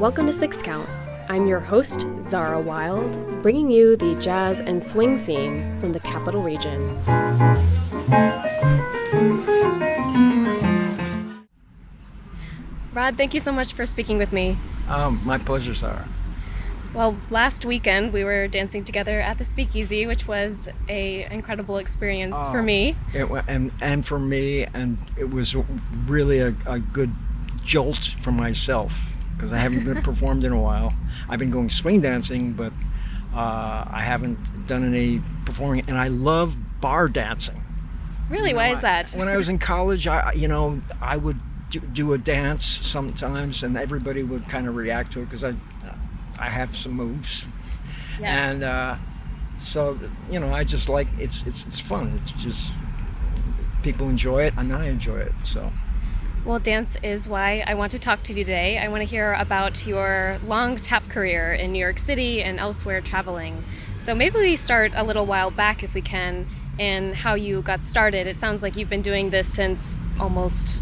Welcome to Six Count. I'm your host, Xara Wilde, bringing you the jazz and swing scene from the Capital Region. Rod, thank you so much for speaking with me. My pleasure, Sarah. Well, last weekend we were dancing together at the Speakeasy, which was an incredible experience for me. And for me, and it was really a good jolt for myself, because I haven't been performed in a while. I've been going swing dancing, but I haven't done any performing, and I love bar dancing. Really? Why is that? When I was in college, I would do a dance sometimes, and everybody would kind of react to it because I have some moves. Yes. And so I just like it's fun. It's just people enjoy it, and I enjoy it. So. Well, dance is why I want to talk to you today. I want to hear about your long tap career in New York City and elsewhere traveling. So maybe we start a little while back, if we can, and how you got started. It sounds like you've been doing this since almost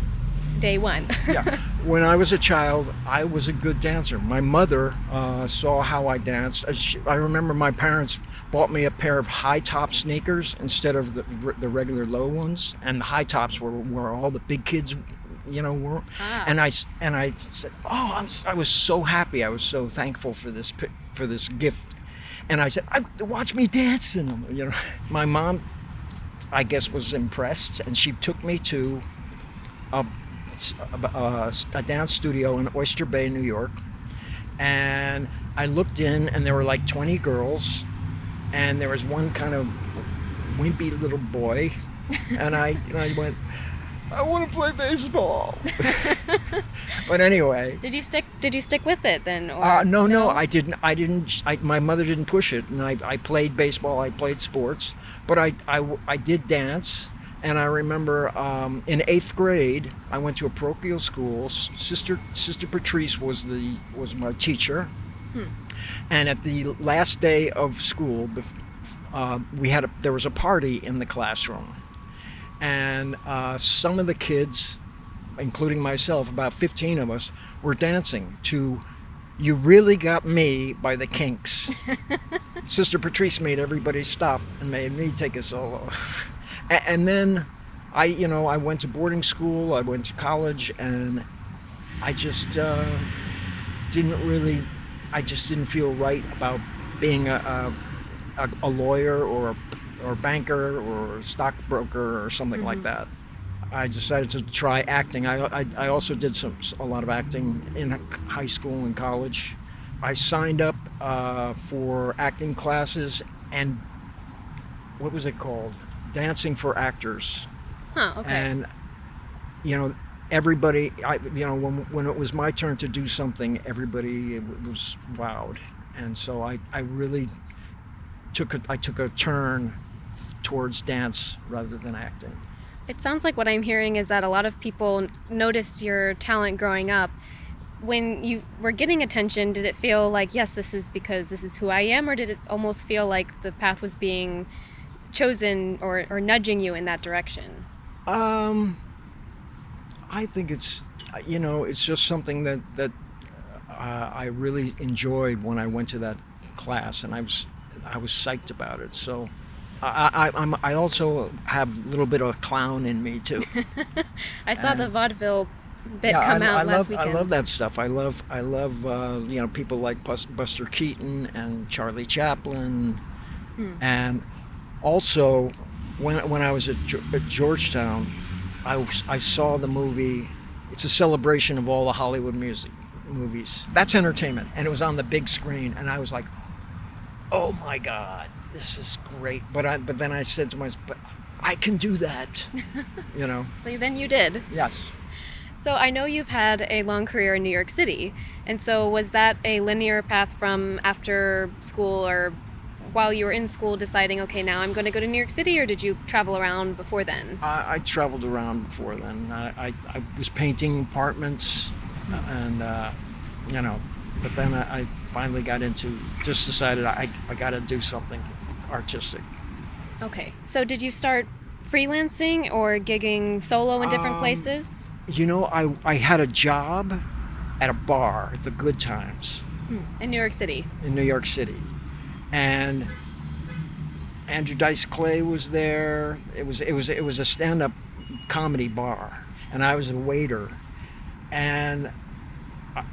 day one. Yeah. When I was a child, I was a good dancer. My mother saw how I danced. I remember my parents bought me a pair of high top sneakers instead of the regular low ones, and the high tops were all the big kids were. And I said, I was so happy. I was so thankful for this gift. And I said, watch me dance in them. My mom, I guess, was impressed, and she took me to a dance studio in Oyster Bay, New York. And I looked in, and there were like 20 girls, and there was one kind of wimpy little boy, and I went, I want to play baseball. But anyway. Did you stick with it then? Or no, I didn't. My mother didn't push it, and I played baseball. I played sports, but I did dance. And I remember in 8th grade, I went to a parochial school. Sister Patrice was my teacher. And at the last day of school, there was a party in the classroom. And some of the kids, including myself, about 15 of us, were dancing to "You Really Got Me" by the Kinks. Sister Patrice made everybody stop and made me take a solo. And then I went to boarding school, I went to college, and I just didn't feel right about being a lawyer or banker or stockbroker or something like that. I decided to try acting. I also did a lot of acting in high school and college. I signed up for acting classes and what was it called? Dancing for Actors. Okay. And everybody, when it was my turn to do something, everybody was wowed, and so I really took a turn towards dance rather than acting. It sounds like what I'm hearing is that a lot of people noticed your talent growing up. When you were getting attention, did it feel like, yes, this is because this is who I am, or did it almost feel like the path was being chosen or nudging you in that direction? I think it's just something that I really enjoyed when I went to that class, and I was psyched about it. So I also have a little bit of clown in me too. I saw the vaudeville bit come out last weekend. I love that stuff. I love people like Buster Keaton and Charlie Chaplin, and also when I was at Georgetown, I saw the movie. It's a celebration of all the Hollywood movies. That's entertainment, and it was on the big screen, and I was like, oh my God, this is great. But then I said to myself, but I can do that, So then you did. Yes. So I know you've had a long career in New York City, and so was that a linear path from after school or while you were in school deciding, okay, now I'm going to go to New York City, or did you travel around before then? I traveled around before then. I was painting apartments, and but then I finally decided I got to do something artistic. Okay. So did you start freelancing or gigging solo in different places? I had a job at a bar, the Good Times. In New York City. In New York City. And Andrew Dice Clay was there. It was a stand-up comedy bar, and I was a waiter. And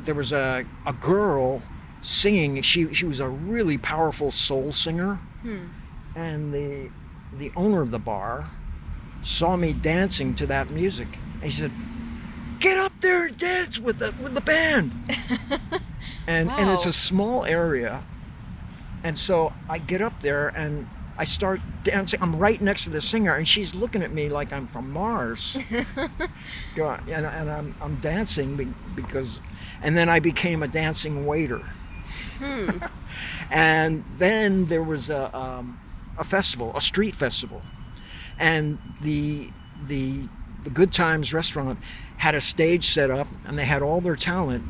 there was a girl singing. She was a really powerful soul singer. And the owner of the bar saw me dancing to that music, and he said, "Get up there and dance with the band." And it's a small area, and so I get up there and I start dancing. I'm right next to the singer, and she's looking at me like I'm from Mars. And I'm dancing because, and then I became a dancing waiter. And then there was a festival, a street festival, and the Good Times restaurant had a stage set up, and they had all their talent,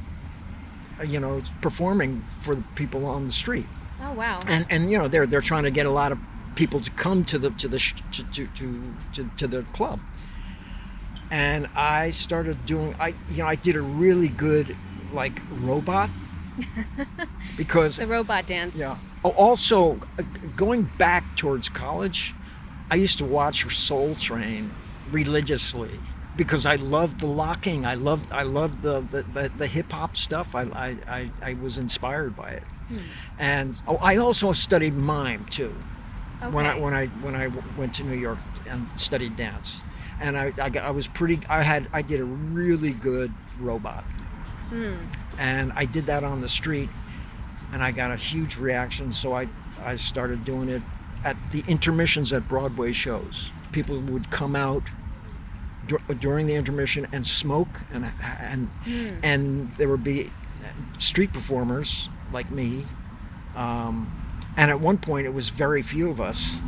performing for the people on the street. Oh wow! And they're trying to get a lot of people to come to the club. And I started doing, I did a really good robot. Because the robot dance. Yeah. Also, going back towards college, I used to watch Soul Train religiously because I loved the locking. I loved the hip hop stuff. I was inspired by it. And I also studied mime too. Okay. When I went to New York and studied dance, and I did a really good robot. And I did that on the street, and I got a huge reaction, so I started doing it at the intermissions at Broadway shows. People would come out during the intermission and smoke, and there would be street performers like me, and at one point it was very few of us,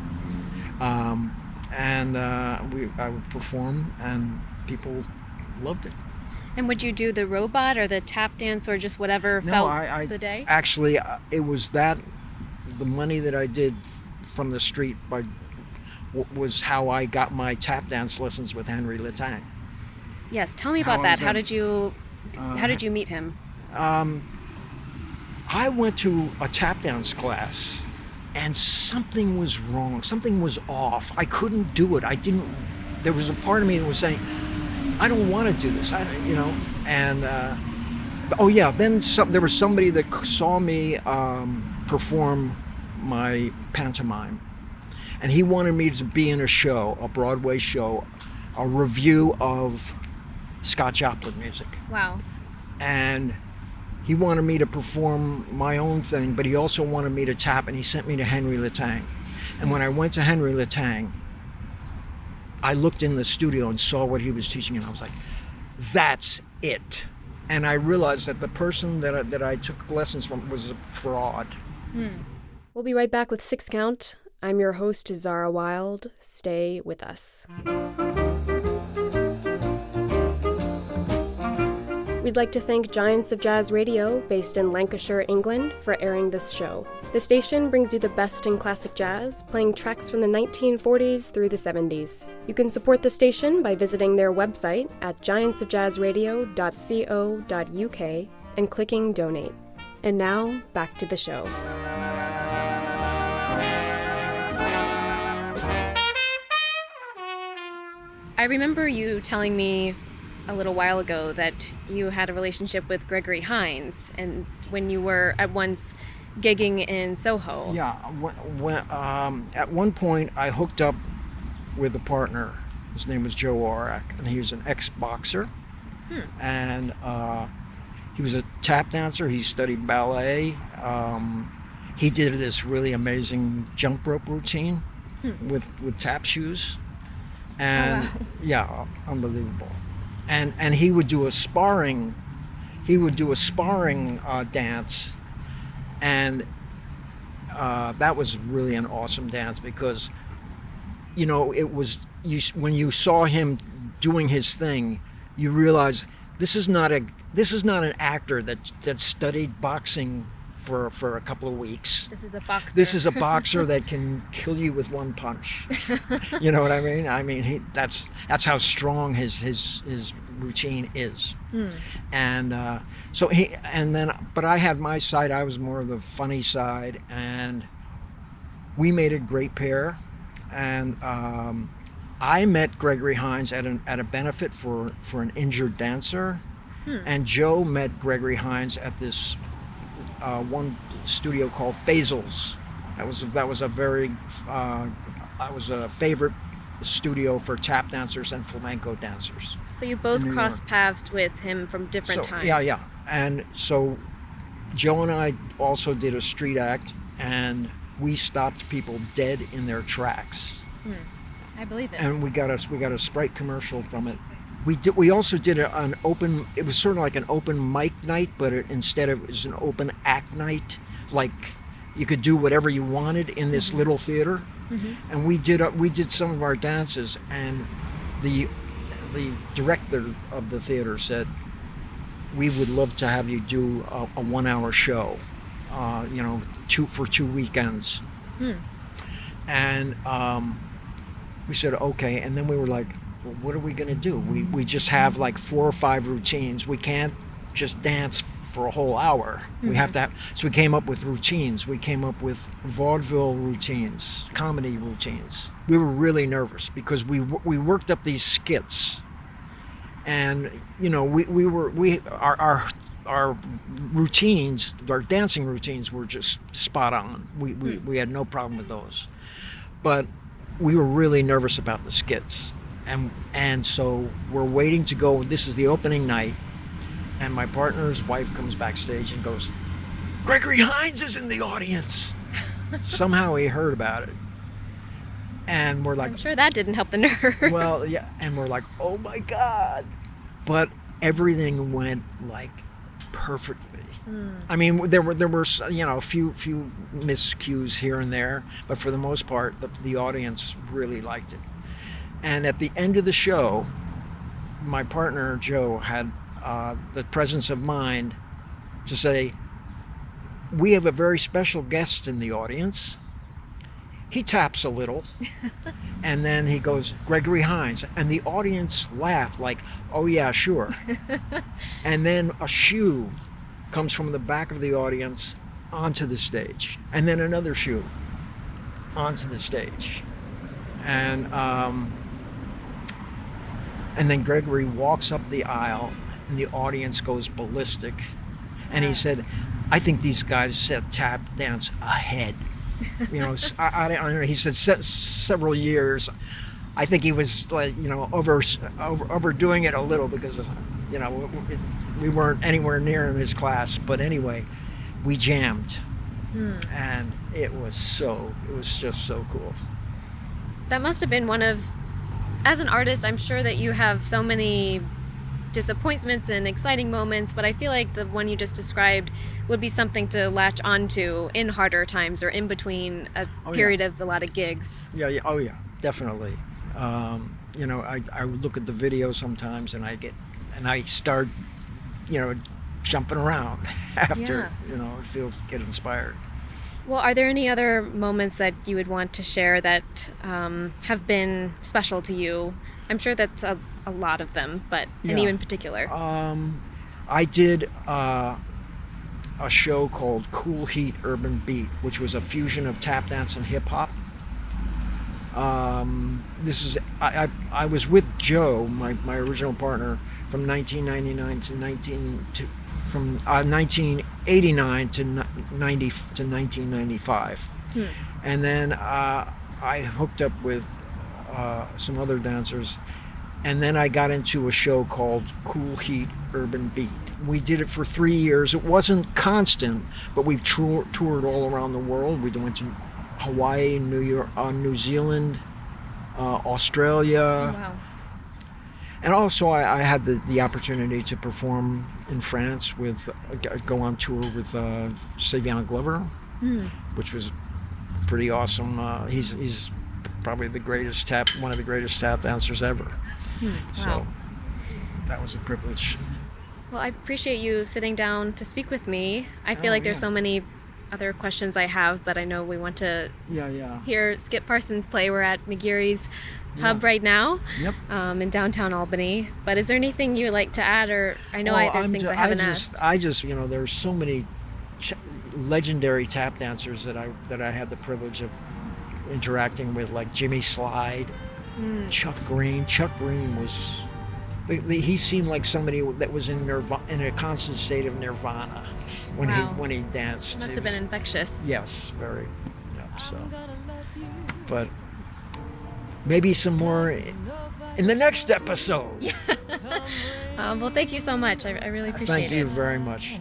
and I would perform, and people loved it. And would you do the robot or the tap dance or just whatever felt the day? Actually, it was the money that I did from the street was how I got my tap dance lessons with Henry LeTang. Yes, tell me about that. How did you meet him? I went to a tap dance class, and something was wrong. Something was off. I couldn't do it. There was a part of me that was saying, I don't want to do this. Then there was somebody that saw me perform my pantomime, and he wanted me to be in a Broadway show, a review of Scott Joplin music. Wow. And he wanted me to perform my own thing, but he also wanted me to tap, and he sent me to Henry LeTang. And when I went to Henry LeTang, I looked in the studio and saw what he was teaching, and I was like, that's it. And I realized that the person that I took lessons from was a fraud. We'll be right back with Six Count. I'm your host, Xara Wilde. Stay with us. We'd like to thank Giants of Jazz Radio, based in Lancashire, England, for airing this show. The station brings you the best in classic jazz, playing tracks from the 1940s through the 70s. You can support the station by visiting their website at giantsofjazzradio.co.uk and clicking donate. And now, back to the show. I remember you telling me a little while ago that you had a relationship with Gregory Hines, and when you were at once gigging in Soho. Yeah, at one point I hooked up with a partner. His name was Joe Orrach, and he was an ex-boxer. And he was a tap dancer. He studied ballet. He did this really amazing jump rope routine with tap shoes. And yeah, unbelievable. And he would do a sparring dance, and that was really an awesome dance because it was when you saw him doing his thing, you realize this is not an actor that studied boxing for a couple of weeks. This is a boxer. This is a boxer that can kill you with one punch. You know what I mean? I mean, that's how strong his routine is. And but I had my side. I was more of the funny side, and we made a great pair. And I met Gregory Hines at a benefit for an injured dancer, and Joe met Gregory Hines at this one studio called Faisal's. That was a favorite studio for tap dancers and flamenco dancers. So you both crossed paths with him from different times. Yeah. And so Joe and I also did a street act, and we stopped people dead in their tracks. I believe it. And we got a Sprite commercial from it. We also did an open. It was sort of like an open mic night, but instead it was an open act night. Like you could do whatever you wanted in this little theater. And we did some of our dances, and the director of the theater said, "We would love to have you do a 1 hour show, for 2 weekends." And we said okay, and then we were like, well, what are we going to do? We just have like 4 or 5 routines. We can't just dance for a whole hour. We have to have, so we came up with routines. We came up with vaudeville routines, comedy routines. We were really nervous because we worked up these skits, and our routines, our dancing routines were just spot on. We had no problem with those, but we were really nervous about the skits, and so we're waiting to go. This is the opening night, and my partner's wife comes backstage and goes, "Gregory Hines is in the audience." Somehow he heard about it, and we're like, I'm sure that didn't help the nerves. well, yeah, and we're like, oh my God, but everything went like perfectly. I mean, there were a few miscues here and there, but for the most part, the audience really liked it. And at the end of the show, my partner Joe had the presence of mind to say, "We have a very special guest in the audience. He taps a little," and then he goes, "Gregory Hines," and the audience laughed like, "Oh yeah, sure." And then a shoe comes from the back of the audience onto the stage, and then another shoe onto the stage, and then Gregory walks up the aisle, and the audience goes ballistic, and he said, "I think these guys set tap dance ahead." I don't know. He said several years. I think he was like, overdoing it a little because we weren't anywhere near in his class. But anyway, we jammed, and it was just so cool. That must have been one of, as an artist, I'm sure that you have so many disappointments and exciting moments, but I feel like the one you just described would be something to latch onto in harder times or in between a period of a lot of gigs. Yeah. Oh yeah, definitely. I look at the video sometimes, and I start, jumping around after, get inspired. Well, are there any other moments that you would want to share that have been special to you? I'm sure that's a lot of them, but any in particular? I did a show called Cool Heat Urban Beat, which was a fusion of tap dance and hip hop. I was with Joe, my original partner, from 1999 from 1989 to 1995, and then I hooked up with some other dancers, and then I got into a show called Cool Heat Urban Beat. We did it for 3 years. It wasn't constant, but we toured all around the world. We went to Hawaii, New York, New Zealand, Australia. Oh, wow. And also I had the opportunity to perform in France go on tour with Savion Glover, which was pretty awesome. He's probably one of the greatest tap dancers ever. So that was a privilege. Well, I appreciate you sitting down to speak with me. I feel like there's so many other questions I have, but I know we want to Yeah. hear Skip Parsons play. We're at McGeary's pub right now. Yep. In downtown Albany. But is there anything you would like to add, or I know there's things I haven't asked. I just, there's so many legendary tap dancers that I had the privilege of interacting with, like Jimmy Slyde, Chuck Green. Chuck Green was, he seemed like somebody that was in a constant state of nirvana when he danced. Must have been infectious. Yes, very. Yeah, so, but maybe some more in the next episode. Yeah. Well, thank you so much. I really appreciate it. Thank you very much.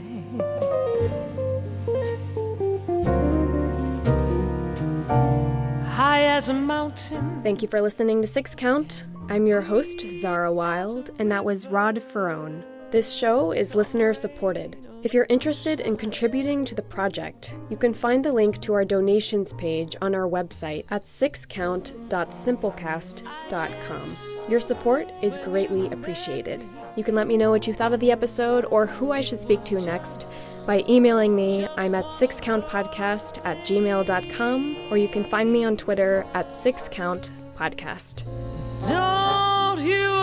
High as a mountain. Thank you for listening to Six Count. I'm your host, Xara Wilde, and that was Rod Ferrone. This show is listener supported. If you're interested in contributing to the project, you can find the link to our donations page on our website at sixcount.simplecast.com. Your support is greatly appreciated. You can let me know what you thought of the episode or who I should speak to next by emailing me. I'm at sixcountpodcast@gmail.com, or you can find me on Twitter at sixcountpodcast. Don't you